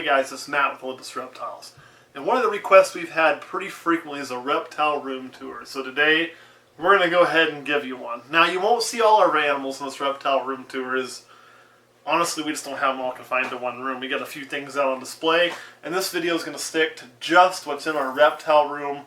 guys, it's Matt with Olympus Reptiles. And one of the requests we've had pretty frequently is a reptile room tour. So today, we're going to go ahead and give you one. Now, you won't see all our animals in this reptile room tour. Honestly, we just don't have them all confined to one room. We got a few things out on display, and this video is going to stick to just what's in our reptile room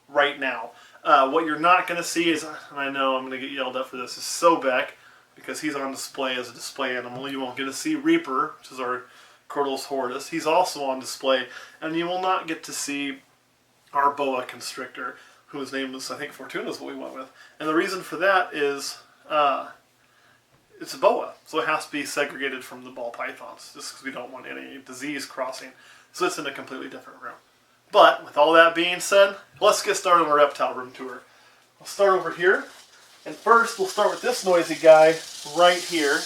right now. What you're not going to see is, and I know I'm going to get yelled at for this, is Sobek, because he's on display as a display animal. You won't get to see Reaper, which is our Crotalus horridus. He's also on display, and you will not get to see our boa constrictor, whose name was, I think, Fortuna is what we went with. And the reason for that is it's a boa, so it has to be segregated from the ball pythons, just because we don't want any disease crossing. So it's in a completely different room. But with all that being said, let's get started on our reptile room tour. We'll start over here, and first we'll start with this noisy guy right here.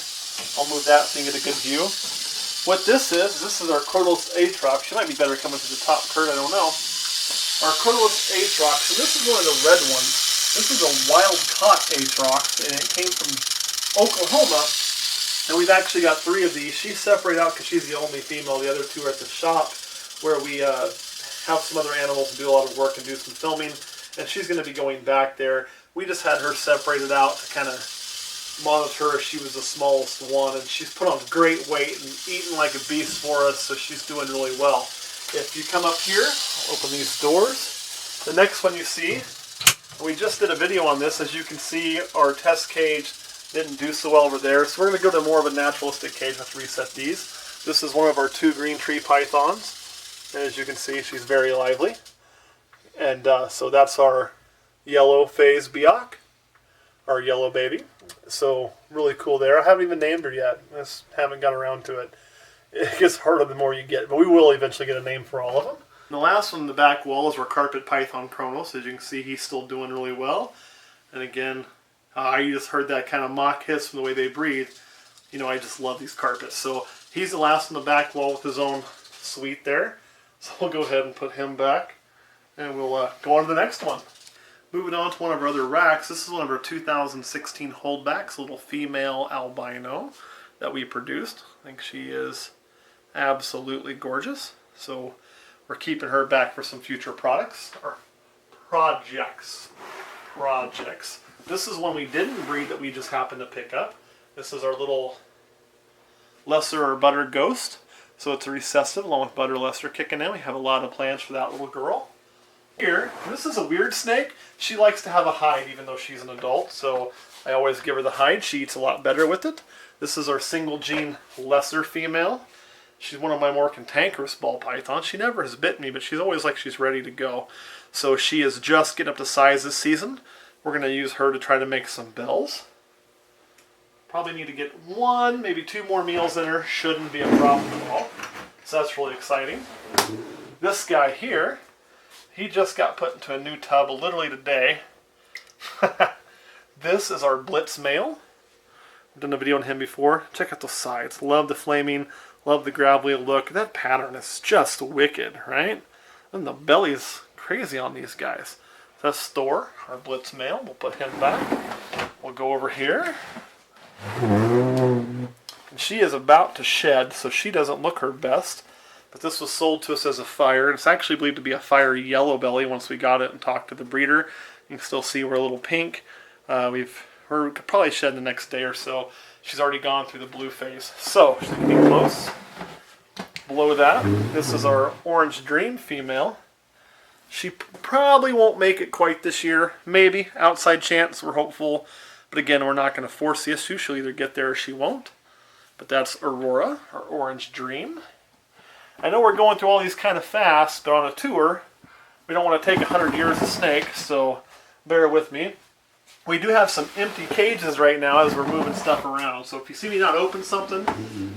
I'll move that so you can get a good view. What this is our Crotalus Atrox. You might be better coming to the top, Kurt, I don't know. Our Crotalus Atrox, and this is one of the red ones. This is a wild-caught Atrox, and it came from Oklahoma, and we've actually got 3 of these. She's separated out because she's the only female. The other 2 are at the shop where we have some other animals to do a lot of work and do some filming, and she's going to be going back there. We just had her separated out to kind of monitor her. She was the smallest one, and she's put on great weight and eating like a beast for us, so she's doing really well. If you come up here, open these doors, the next one you see, we just did a video on this. As you can see, our test cage didn't do so well over there, so we're going to go to more of a naturalistic cage. Let's reset these. This is one of our 2 green tree pythons, and as you can see, she's very lively. And so that's our yellow phase Biak, our yellow baby. So really cool there. I haven't even named her yet. I just haven't got around to it. It gets harder the more you get, but we will eventually get a name for all of them. And the last one in the back wall is our carpet python Kronos. As you can see, he's still doing really well. And again, you just heard that kind of mock hiss from the way they breathe. You know, I just love these carpets. So he's the last on the back wall with his own suite there. So we'll go ahead and put him back, and we'll go on to the next one. Moving on to one of our other racks. This is one of our 2016 holdbacks, a little female albino that we produced. I think she is absolutely gorgeous. So we're keeping her back for some future products, or projects. This is one we didn't breed that we just happened to pick up. This is our little lesser or butter ghost. So it's a recessive along with butter lesser kicking in. We have a lot of plans for that little girl. Here, this is a weird snake. She likes to have a hide even though she's an adult, so I always give her the hide. She eats a lot better with it. This is our single gene lesser female. She's one of my more cantankerous ball pythons. She never has bit me, but she's always like she's ready to go. So she is just getting up to size this season. We're going to use her to try to make some bells. Probably need to get 1, maybe 2 more meals in her. Shouldn't be a problem at all. So that's really exciting. This guy here, he just got put into a new tub literally today. This is our Blitz Male. I've done a video on him before. Check out the sides. Love the flaming, love the gravelly look. That pattern is just wicked, right? And the belly's crazy on these guys. So that's Thor, our Blitz Male. We'll put him back. We'll go over here. And she is about to shed, so she doesn't look her best. But this was sold to us as a fire. It's actually believed to be a fire yellow belly once we got it and talked to the breeder. You can still see we're a little pink. We're probably shed the next day or so. She's already gone through the blue phase. So, she's going to be close. Below that, this is our Orange Dream female. She probably won't make it quite this year. Maybe. Outside chance. We're hopeful. But again, we're not going to force the issue. She'll either get there or she won't. But that's Aurora, our Orange Dream. I know we're going through all these kind of fast, but on a tour, we don't want to take 100 years of snake, so bear with me. We do have some empty cages right now as we're moving stuff around. So if you see me not open something,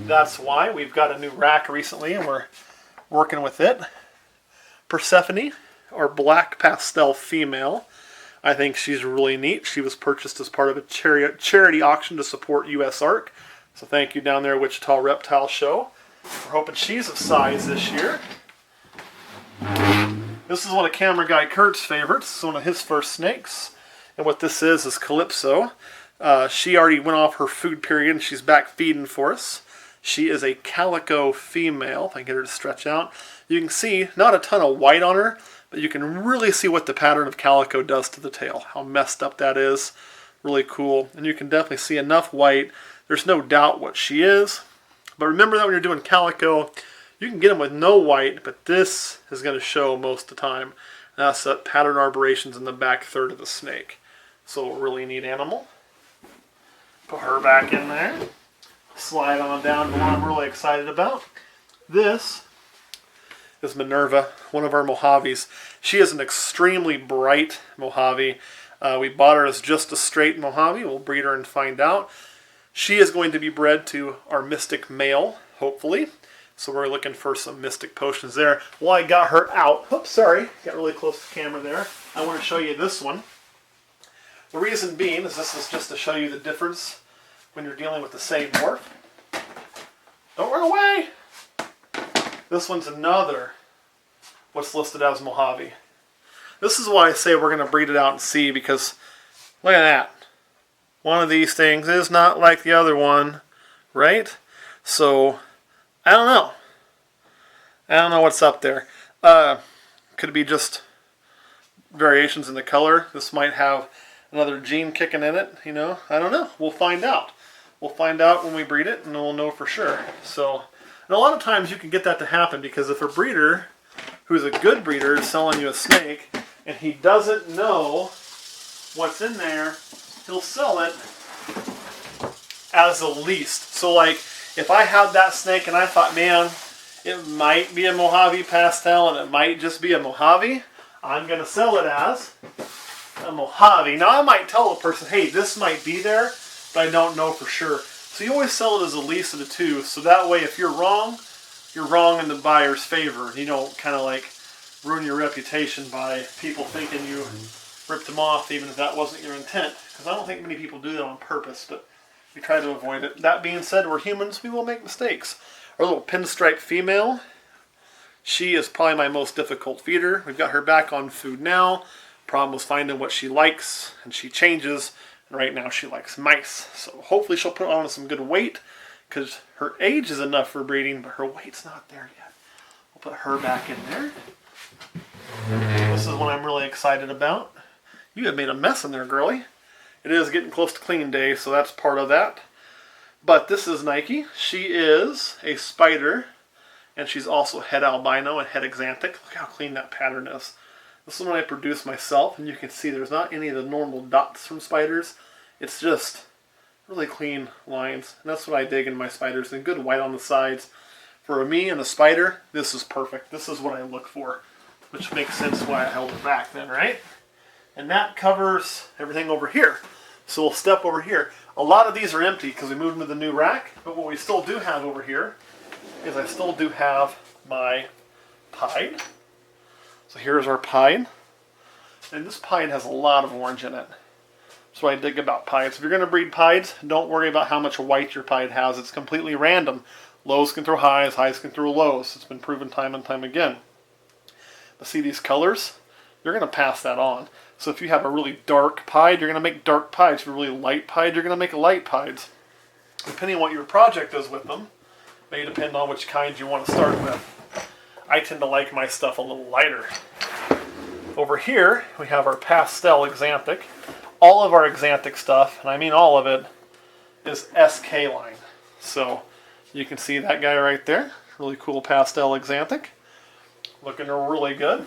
that's why. We've got a new rack recently, and we're working with it. Persephone, our black pastel female. I think she's really neat. She was purchased as part of a charity auction to support U.S. ARC. So thank you down there, Wichita Reptile Show. We're hoping she's of size this year. This is one of camera guy Kurt's favorites. It's one of his first snakes. And what this is Calypso. She already went off her food period and she's back feeding for us. She is a calico female. If I can get her to stretch out, you can see not a ton of white on her, but you can really see what the pattern of calico does to the tail. How messed up that is. Really cool. And you can definitely see enough white. There's no doubt what she is. But remember that when you're doing calico, you can get them with no white, but this is going to show most of the time. And that's that pattern arborizations in the back third of the snake. So a really neat animal. Put her back in there. Slide on down to what I'm really excited about. This is Minerva, one of our Mojaves. She is an extremely bright Mojave. We bought her as just a straight Mojave. We'll breed her and find out. She is going to be bred to our Mystic Male, hopefully. So we're looking for some Mystic Potions there. Well, I got her out. Oops, sorry. Got really close to the camera there. I want to show you this one. The reason being is this is just to show you the difference when you're dealing with the same dwarf. Don't run away! This one's another what's listed as Mojave. This is why I say we're going to breed it out and see, because look at that. One of these things is not like the other one, right? So, I don't know. I don't know what's up there. Could it be just variations in the color? This might have another gene kicking in it, you know? I don't know. We'll find out. We'll find out when we breed it, and we'll know for sure. So, and a lot of times you can get that to happen, because if a breeder who's a good breeder is selling you a snake and he doesn't know what's in there, he'll sell it as a least. So like, if I had that snake and I thought, man, it might be a Mojave Pastel and it might just be a Mojave, I'm going to sell it as a Mojave. Now I might tell the person, hey, this might be there, but I don't know for sure. So you always sell it as a lease of the two, so that way if you're wrong in the buyer's favor. You don't kind of like ruin your reputation by people thinking you ripped them off, even if that wasn't your intent. Because I don't think many people do that on purpose, but we try to avoid it. That being said, we're humans, we will make mistakes. Our little pinstripe female, she is probably my most difficult feeder. We've got her back on food now. Problem was finding what she likes, and she changes. And right now she likes mice. So hopefully she'll put on some good weight, because her age is enough for breeding, but her weight's not there yet. We'll put her back in there. This is one I'm really excited about. You have made a mess in there, girlie. It is getting close to clean day, so that's part of that. But this is Nike. She is a spider, and she's also head albino and head axanthic. Look how clean that pattern is. This is one I produced myself, and you can see there's not any of the normal dots from spiders. It's just really clean lines, and that's what I dig in my spiders, and good white on the sides. For me and a spider, this is perfect. This is what I look for, which makes sense why I held it back then, right? And that covers everything over here. So we'll step over here. A lot of these are empty because we moved them to the new rack, but what we still do have over here is I still do have my pied. So here's our pied, and this pied has a lot of orange in it. That's what I dig about pieds. If you're going to breed pieds, don't worry about how much white your pied has. It's completely random. Lows can throw highs, highs can throw lows. It's been proven time and time again. But see these colors? You're going to pass that on. So if you have a really dark pied, you're going to make dark pieds. If you're really light pied, you're going to make light pieds. Depending on what your project is with them, may depend on which kind you want to start with. I tend to like my stuff a little lighter. Over here, we have our Pastel axanthic. All of our axanthic stuff, and I mean all of it, is SK line. So you can see that guy right there. Really cool Pastel axanthic. Looking really good.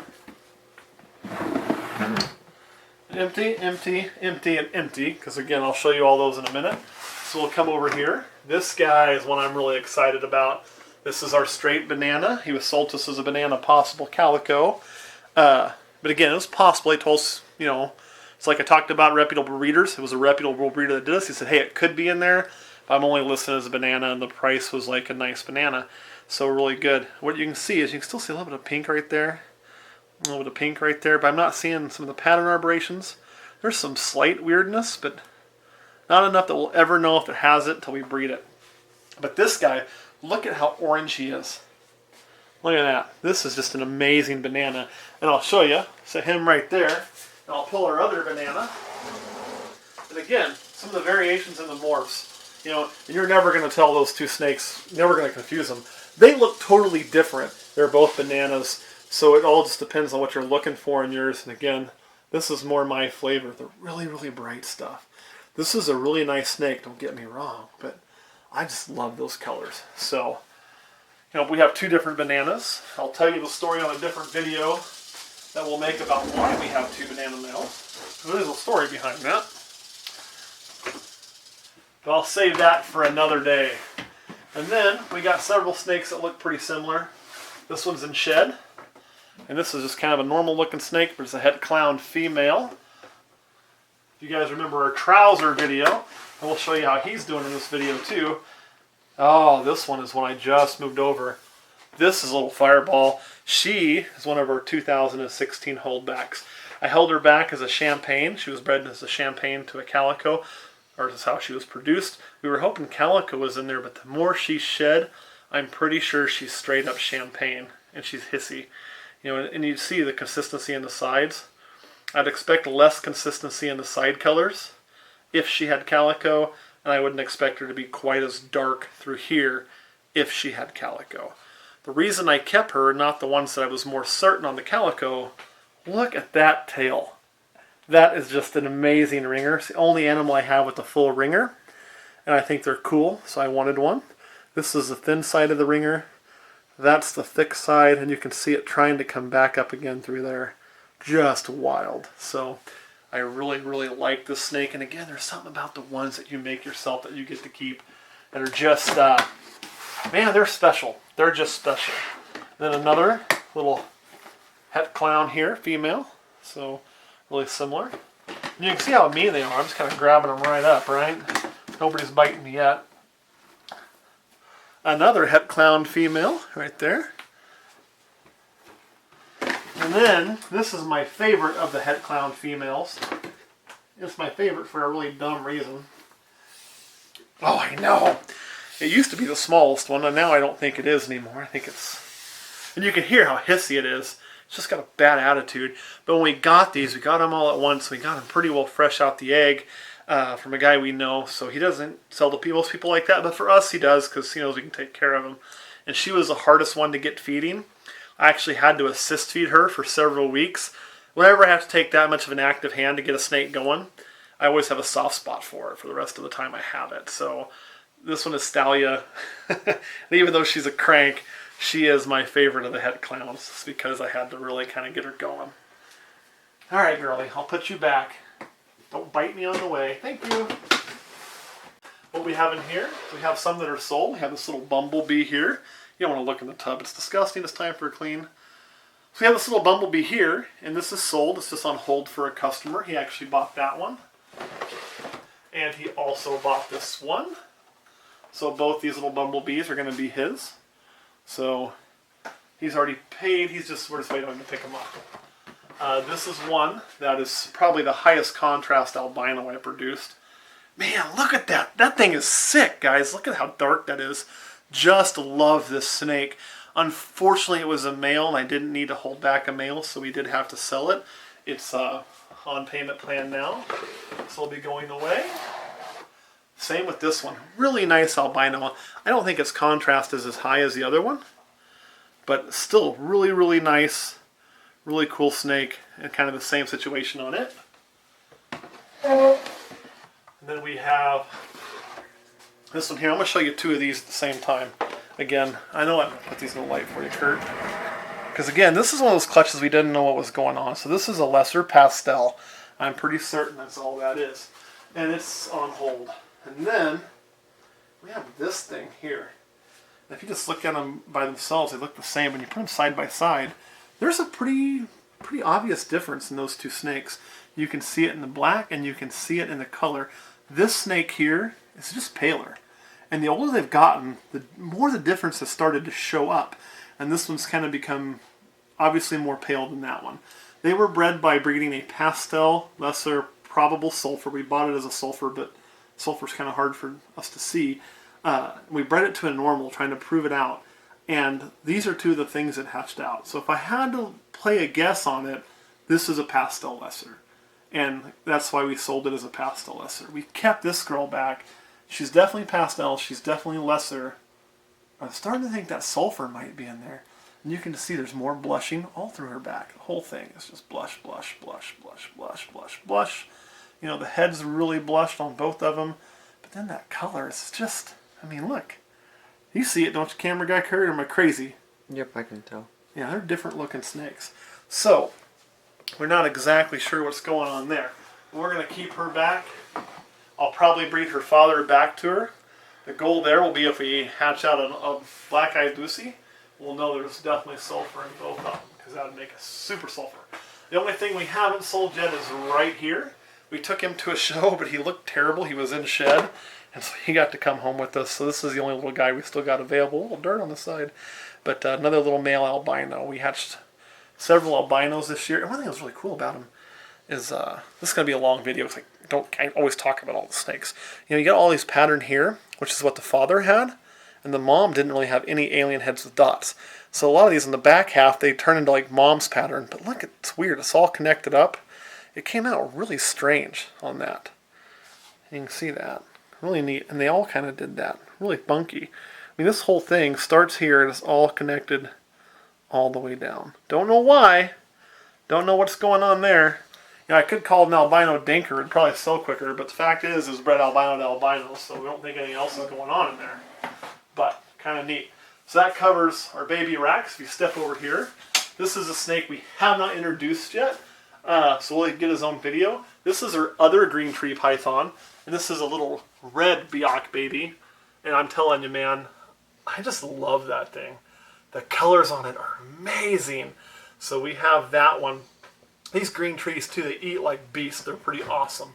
Empty, empty, empty, and empty. Because again, I'll show you all those in a minute. So we'll come over here. This guy is one I'm really excited about. This is our straight banana. He was sold to us as a banana possible calico. But again, it was possible. He told us, you know, it's like I talked about reputable breeders. It was a reputable breeder that did this. He said, hey, it could be in there, but I'm only listed as a banana, and the price was like a nice banana. So really good. What you can see is you can still see a little bit of pink right there. A little bit of pink right there, but I'm not seeing some of the pattern arborizations. There's some slight weirdness, but not enough that we'll ever know if it has it until we breed it. But this guy, look at how orange he is. Look at that. This is just an amazing banana. And I'll show you. So him right there. And I'll pull our other banana. And again, some of the variations in the morphs. You know, and you're never going to tell those two snakes, never going to confuse them. They look totally different. They're both bananas, so it all just depends on what you're looking for in yours. And again, this is more my flavor, the really, really bright stuff. This is a really nice snake, don't get me wrong, but I just love those colors. So, you know, we have two different bananas. I'll tell you the story on a different video that we'll make about why we have two banana males. There's a story behind that. But I'll save that for another day. And then we got several snakes that look pretty similar. This one's in shed. And this is just kind of a normal looking snake, but it's a het clown female. If you guys remember our trouser video, and we'll show you how he's doing in this video too. Oh, this one is one I just moved over. This is a little fireball. She is one of our 2016 holdbacks. I held her back as a champagne. She was bred as a champagne to a calico, or this is how she was produced. We were hoping calico was in there, but the more she shed, I'm pretty sure she's straight up champagne, and she's hissy. You know, and you see the consistency in the sides. I'd expect less consistency in the side colors if she had calico, and I wouldn't expect her to be quite as dark through here if she had calico. The reason I kept her, not the ones that I was more certain on the calico, look at that tail. That is just an amazing ringer. It's the only animal I have with a full ringer, and I think they're cool, so I wanted one. This is the thin side of the ringer. That's the thick side, and you can see it trying to come back up again through there. Just wild. So I really, really like this snake. And again, there's something about the ones that you make yourself that you get to keep that are just, man, they're special. They're just special. Then another little het clown here, female. So really similar. And you can see how mean they are. I'm just kind of grabbing them right up, right? Nobody's biting me yet. Another het clown female right there. And then, this is my favorite of the het clown females. It's my favorite for a really dumb reason. Oh, I know! It used to be the smallest one, and now I don't think it is anymore. I think it's... And you can hear how hissy it is. It's just got a bad attitude. But when we got these, we got them all at once. We got them pretty well fresh out the egg from a guy we know. So he doesn't sell to most people like that, but for us he does, because he knows we can take care of them. And she was the hardest one to get feeding. I actually had to assist feed her for several weeks. Whenever I have to take that much of an active hand to get a snake going, I always have a soft spot for it for the rest of the time I have it. So this one is Stalia. And even though she's a crank, she is my favorite of the het clowns. It's because I had to really kind of get her going. All right, girlie, I'll put you back. Don't bite me on the way. Thank you. What we have in here, we have some that are sold. We have this little Bumblebee here. You don't want to look in the tub. It's disgusting. It's time for a clean. So we have this little Bumblebee here, and this is sold. It's just on hold for a customer. He actually bought that one. And he also bought this one. So both these little Bumblebees are going to be his. So he's already paid. We're just waiting on him to pick them up. This is one that is probably the highest contrast albino I produced. Man, look at that. That thing is sick, guys. Look at how dark that is. Just love this snake. Unfortunately, it was a male, and I didn't need to hold back a male, so we did have to sell it. It's on payment plan now, so it'll be going away. Same with this one. Really nice albino. I don't think its contrast is as high as the other one, but still really, really nice, really cool snake, and kind of the same situation on it. And then we have this one here. I'm going to show you two of these at the same time. Again, I know I'm going to put these in the light for you, Kurt. Because again, this is one of those clutches we didn't know what was going on. So this is a lesser Pastel. I'm pretty certain that's all that is. And it's on hold. And then we have this thing here. And if you just look at them by themselves, they look the same. When you put them side by side, there's a pretty obvious difference in those two snakes. You can see it in the black, and you can see it in the color. This snake here is just paler. And the older they've gotten, the more the difference has started to show up. And this one's kind of become obviously more pale than that one. They were bred by breeding a Pastel, lesser probable sulfur. We bought it as a sulfur, but sulfur's kind of hard for us to see. We bred it to a normal, trying to prove it out. And these are two of the things that hatched out. So if I had to play a guess on it, this is a Pastel lesser. And that's why we sold it as a Pastel lesser. We kept this girl back She's definitely pastel. She's definitely lesser. I'm starting to think that sulfur might be in there. And you can see there's more blushing all through her back. The whole thing is just blush, blush, blush, blush, blush, blush, blush. You know, the head's really blushed on both of them. But then that color is just, I mean, look. You see it, don't you, camera guy Curry, or am I crazy? Yep, I can tell. Yeah, they're different looking snakes. So, we're not exactly sure what's going on there. We're going to keep her back. I'll probably breed her father back to her. The goal there will be if we hatch out a black-eyed Lucy, we'll know there's definitely sulfur in both of them, because that would make a super sulfur. The only thing we haven't sold yet is right here. We took him to a show, but he looked terrible. He was in shed, and so he got to come home with us. So this is the only little guy we still got available. A little dirt on the side. But another little male albino. We hatched several albinos this year. And one thing that was really cool about him is, this is going to be a long video, because I always talk about all the snakes. You know, you got all these pattern here, which is what the father had, and the mom didn't really have any alien heads with dots. So a lot of these in the back half, they turn into like mom's pattern. But look, it's weird. It's all connected up. It came out really strange on that. You can see that. Really neat. And they all kind of did that. Really funky. I mean, this whole thing starts here and it's all connected all the way down. Don't know why. Don't know what's going on there. You know, I could call it an albino dinker. It'd probably sell quicker. But the fact is bred albino to albino. So we don't think anything else is going on in there. But kind of neat. So that covers our baby racks. If you step over here, this is a snake we have not introduced yet. So we'll get his own video. This is our other green tree python. And this is a little red Biak baby. And I'm telling you, man, I just love that thing. The colors on it are amazing. So we have that one. These green trees, too, they eat like beasts. They're pretty awesome.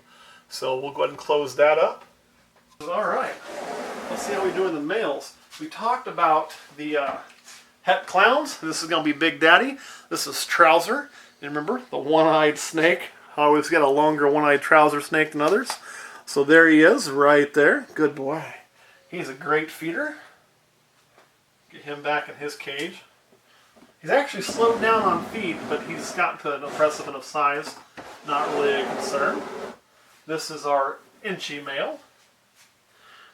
So we'll go ahead and close that up. All right. Let's see how we do in the males. We talked about the het clowns. This is going to be Big Daddy. This is Trouser. And remember, the one-eyed snake. I always get a longer one-eyed trouser snake than others. So there he is, right there. Good boy. He's a great feeder. Get him back in his cage. He's actually slowed down on feed, but he's gotten to an impressive enough size. Not really a concern. This is our inchy male.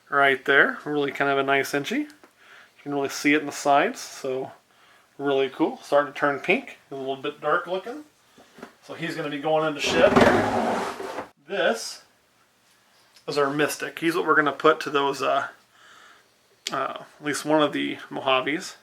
Right there. Really kind of a nice inchy. You can really see it in the sides, so really cool. Starting to turn pink. A little bit dark looking. So he's going to be going into shed here. This is our Mystic. He's what we're going to put to those, at least one of the Mojaves.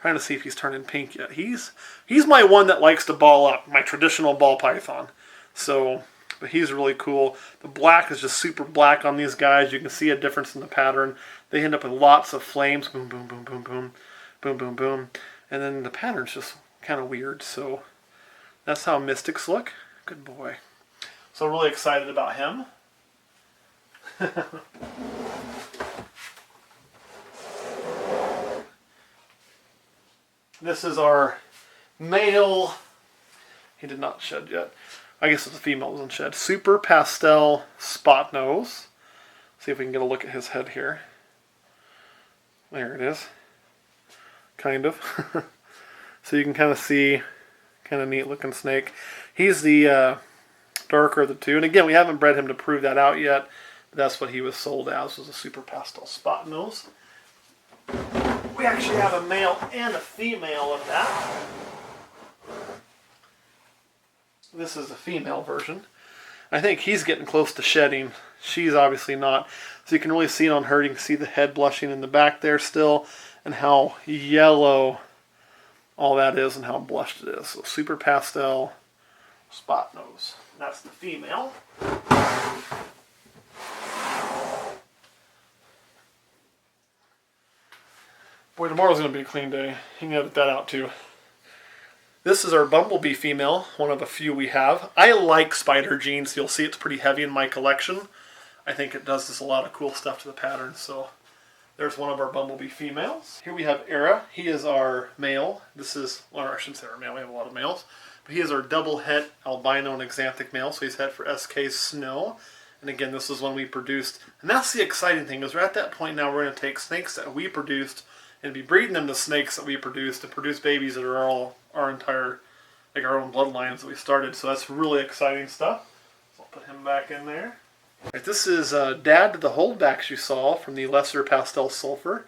Trying to see if he's turning pink yet. He's my one that likes to ball up, my traditional ball python. So, but he's really cool. The black is just super black on these guys. You can see a difference in the pattern. They end up with lots of flames. Boom, boom, boom, boom, boom. Boom, boom, boom. And then the pattern's just kind of weird. So that's how Mystics look. Good boy. So really excited about him. This is our male. He did not shed yet. I guess it's a female doesn't shed. Super Pastel Spot Nose. See if we can get a look at his head here. There it is. Kind of. So you can kind of see, kind of neat looking snake. He's the darker of the two. And again, we haven't bred him to prove that out yet. But that's what he was sold as, was a Super Pastel Spot Nose. We actually have a male and a female of that. This is the female version. I think he's getting close to shedding. She's obviously not. So you can really see it on her. You can see the head blushing in the back there still. And how yellow all that is and how blushed it is. So Super Pastel Spot Nose. That's the female. Boy, tomorrow's going to be a clean day. You can edit that out too. This is our Bumblebee Female, one of a few we have. I like spider genes. You'll see it's pretty heavy in my collection. I think it does just a lot of cool stuff to the pattern. So there's one of our Bumblebee Females. Here we have Era. He is our male. This is, or I shouldn't say our male. We have a lot of males. But he is our double het albino and axanthic male. So he's het for SK Snow. And again, this is one we produced. And that's the exciting thing, is we're at that point now we're going to take snakes that we produced and be breeding them to snakes that we produced to produce babies that are all our entire, like our own bloodlines that we started. So that's really exciting stuff. So I'll put him back in there. Right, this is dad to the holdbacks you saw from the lesser Pastel sulfur.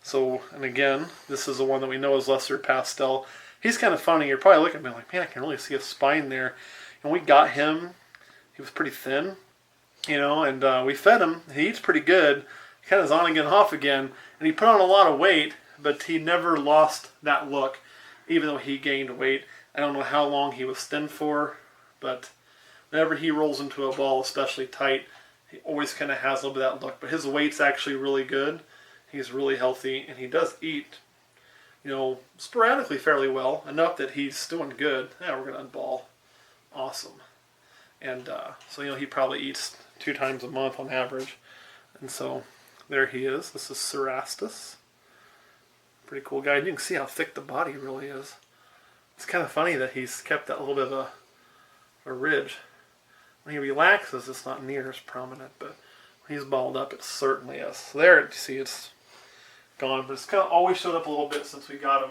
So, and again, this is the one that we know as lesser Pastel. He's kind of funny. You're probably looking at me like, man, I can really see a spine there. And we got him. He was pretty thin, you know, and we fed him. He eats pretty good. He kind of is on again, off again. And he put on a lot of weight, but he never lost that look, even though he gained weight. I don't know how long he was thin for, but whenever he rolls into a ball, especially tight, he always kind of has a little bit of that look. But his weight's actually really good. He's really healthy, and he does eat, you know, sporadically fairly well, enough that he's doing good. Yeah, we're going to unball. Awesome. And so, you know, he probably eats 2 times a month on average. And so there he is. This is Cerastus. Pretty cool guy. And you can see how thick the body really is. It's kind of funny that he's kept that little bit of a ridge. When he relaxes, it's not near as prominent, but when he's balled up, it certainly is. So there, you see, it's gone, but it's kind of always showed up a little bit since we got him,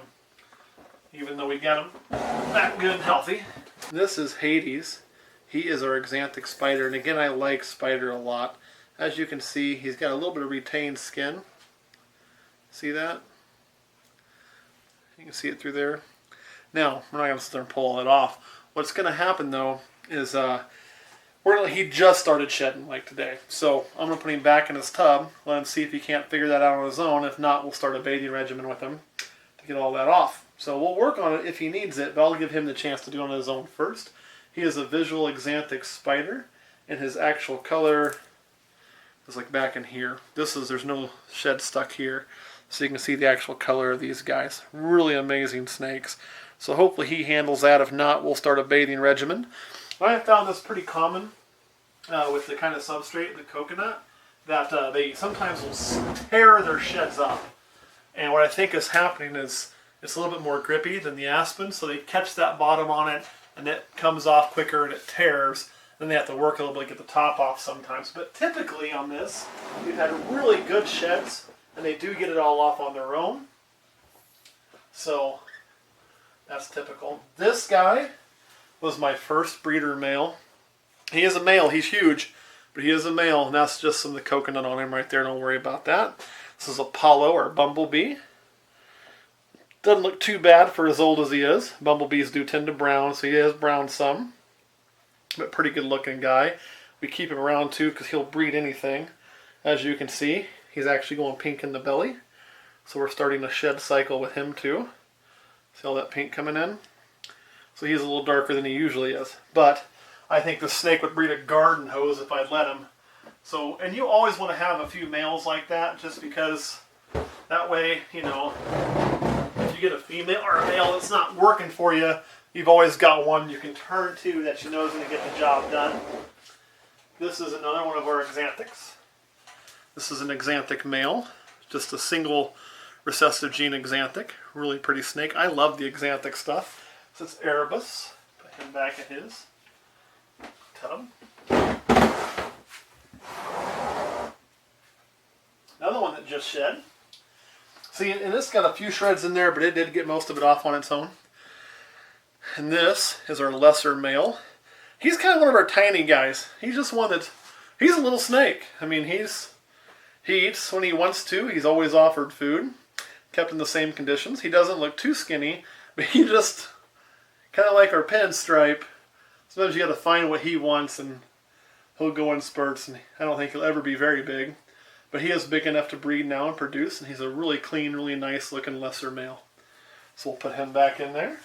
even though we got him that good and healthy. This is Hades. He is our Axanthic spider, and again, I like spider a lot. As you can see, he's got a little bit of retained skin. See that? You can see it through there. Now, we're not going to sit there and pull it off. What's going to happen, though, is he just started shedding like today. So I'm going to put him back in his tub, let him see if he can't figure that out on his own. If not, we'll start a bathing regimen with him to get all that off. So we'll work on it if he needs it, but I'll give him the chance to do it on his own first. He is a visual Axanthic spider, and his actual color is like back in here. There's no shed stuck here, so you can see the actual color of these guys. Really amazing snakes. So hopefully he handles that. If not, we'll start a bathing regimen. I have found this pretty common with the kind of substrate, the coconut, that they sometimes will tear their sheds up. And what I think is happening is it's a little bit more grippy than the aspen, so they catch that bottom on it, and it comes off quicker and it tears. Then they have to work a little bit to get the top off sometimes. But typically on this, we've had really good sheds, and they do get it all off on their own. So that's typical. This guy was my first breeder male. He is a male. He's huge, but he is a male, and that's just some of the coconut on him right there. Don't worry about that. This is Apollo, or Bumblebee. Doesn't look too bad for as old as he is. Bumblebees do tend to brown, so he is brown some, but pretty good looking guy. We keep him around too because he'll breed anything. As you can see, he's actually going pink in the belly, so we're starting a shed cycle with him too. See all that pink coming in? So he's a little darker than he usually is. But I think the snake would breed a garden hose if I'd let him. So, and you always want to have a few males like that, just because that way, you know, if you get a female or a male that's not working for you, you've always got one you can turn to that you know is going to get the job done. This is another one of our Axanthics. This is an Axanthic male, just a single recessive gene Axanthic. Really pretty snake. I love the Axanthic stuff. So it's Erebus. Put him back in his tub. Another one that just shed. See, and this got a few shreds in there, but it did get most of it off on its own. And this is our lesser male. He's kind of one of our tiny guys. He's just one that, he's a little snake. I mean, he eats when he wants to. He's always offered food, kept in the same conditions. He doesn't look too skinny, but he just, kind of like our pinstripe, sometimes you got to find what he wants, and he'll go in spurts, and I don't think he'll ever be very big. But he is big enough to breed now and produce, and he's a really clean, really nice looking lesser male. So we'll put him back in there.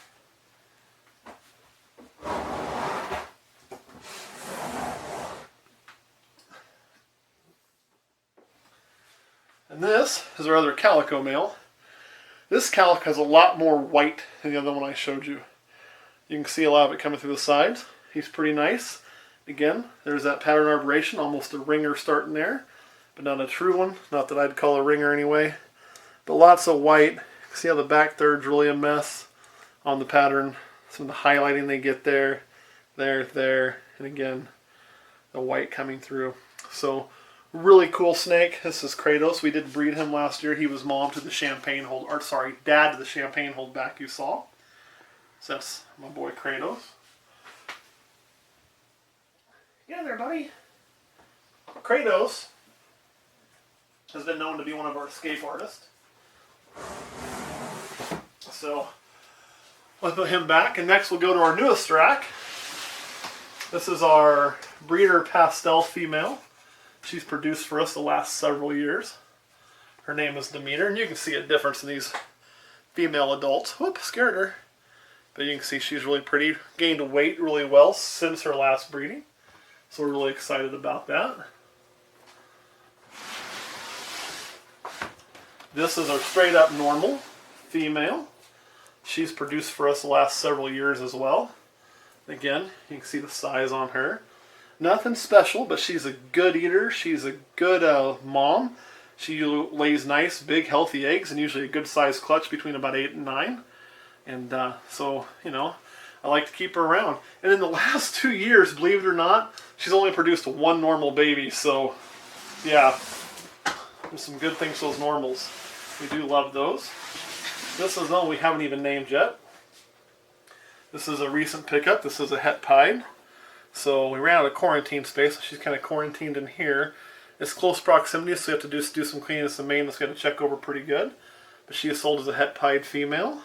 And this is our other calico male. This calico has a lot more white than the other one I showed you. You can see a lot of it coming through the sides. He's pretty nice. Again, there's that pattern arboration, almost a ringer starting there, but not a true one. Not that I'd call a ringer anyway. But lots of white. See how the back third's really a mess on the pattern. Some of the highlighting they get there, there, and again, the white coming through. So, really cool snake. This is Kratos. We did breed him last year. He was mom to the champagne hold, or sorry, dad to the champagne hold back you saw. So that's my boy Kratos. Get in there, buddy. Kratos has been known to be one of our escape artists. So let's put him back, and next we'll go to our newest rack. This is our breeder Pastel female. She's produced for us the last several years. Her name is Demeter, and you can see a difference in these female adults. Whoop, scared her. But you can see she's really pretty. Gained weight really well since her last breeding. So we're really excited about that. This is our straight up normal female. She's produced for us the last several years as well. Again, you can see the size on her. Nothing special, but she's a good eater. She's a good mom. She lays nice, big, healthy eggs, and usually a good sized clutch between about 8 and 9. And so, you know, I like to keep her around. And in the last 2 years, believe it or not, she's only produced 1 normal baby. So, yeah, there's some good things to those normals. We do love those. This is one we haven't even named yet. This is a recent pickup. This is a het pied. So we ran out of quarantine space, so she's kind of quarantined in here. It's close proximity, so you have to do some cleaning. It's the main that's going to check over pretty good. But she is sold as a het pied female.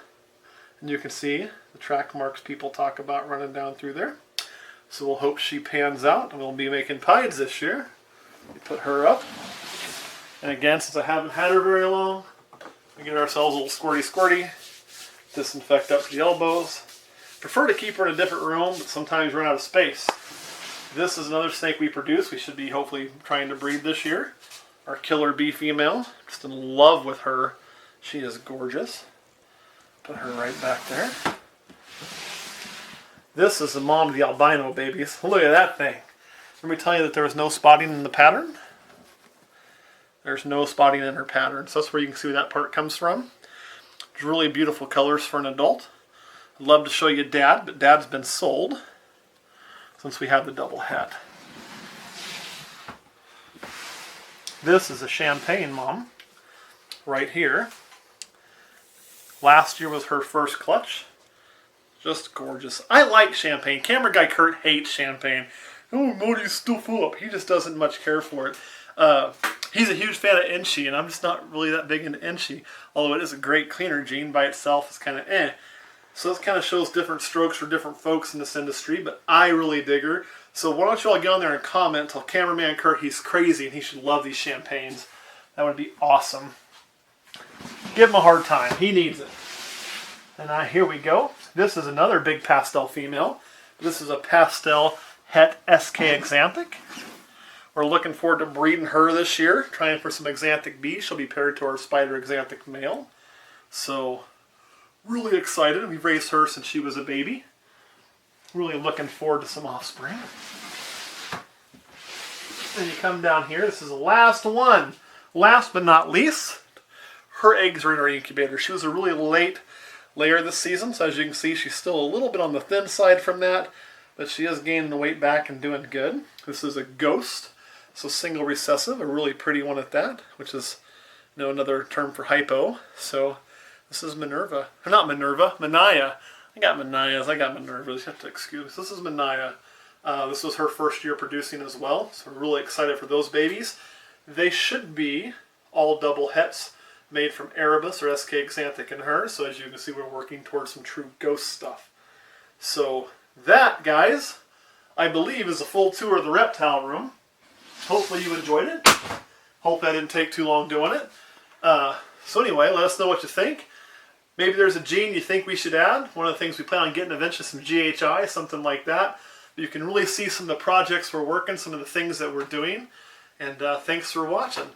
And you can see the track marks people talk about running down through there. So we'll hope she pans out, and we'll be making pieds this year. We put her up. And again, since I haven't had her very long, we get ourselves a little squirty. Disinfect up to the elbows. Prefer to keep her in a different room, but sometimes run out of space. This is another snake we produce. We should be hopefully trying to breed this year. Our killer bee female. Just in love with her. She is gorgeous. Put her right back there. This is the mom of the albino babies. Look at that thing. Let me tell you that there was no spotting in the pattern. There's no spotting in her pattern. So that's where you can see where that part comes from. It's really beautiful colors for an adult. I'd love to show you Dad, but Dad's been sold since we have the double het. This is a champagne mom right here. Last year was her first clutch. Just gorgeous. I like champagne. Camera guy Kurt hates champagne. Oh, Mody's stuff up. He just doesn't much care for it. He's a huge fan of Enchi, and I'm just not really that big into Enchi. Although it is a great cleaner gene by itself. It's kind of eh. So this kind of shows different strokes for different folks in this industry, but I really dig her. So why don't you all get on there and comment, tell cameraman Kurt he's crazy and he should love these champagnes. That would be awesome. Give him a hard time. He needs it. And here we go. This is another big pastel female. This is a pastel het SK Exanthic. We're looking forward to breeding her this year, trying for some Exanthic bees. She'll be paired to our spider Exanthic male. So, really excited. We've raised her since she was a baby. Really looking forward to some offspring. And you come down here. This is the last one. Last but not least, her eggs are in our incubator. She was a really late layer this season, so as you can see, she's still a little bit on the thin side from that, but she is gaining the weight back and doing good. This is a ghost, so single recessive, a really pretty one at that, which is, you know, another term for hypo. So this is Minerva, or not Minerva, Manaya. I got Manayas, I got Minervas, you have to excuse. This is Manaya. This was her first year producing as well, so we're really excited for those babies. They should be all double hets made from Erebus or SK Exanthic in her, so as you can see, we're working towards some true ghost stuff. So that, guys, I believe is a full tour of the reptile room. Hopefully you enjoyed it. Hope I didn't take too long doing it. So anyway, let us know what you think. Maybe there's a gene you think we should add. One of the things we plan on getting eventually some GHI, something like that. You can really see some of the projects we're working, some of the things that we're doing. And thanks for watching.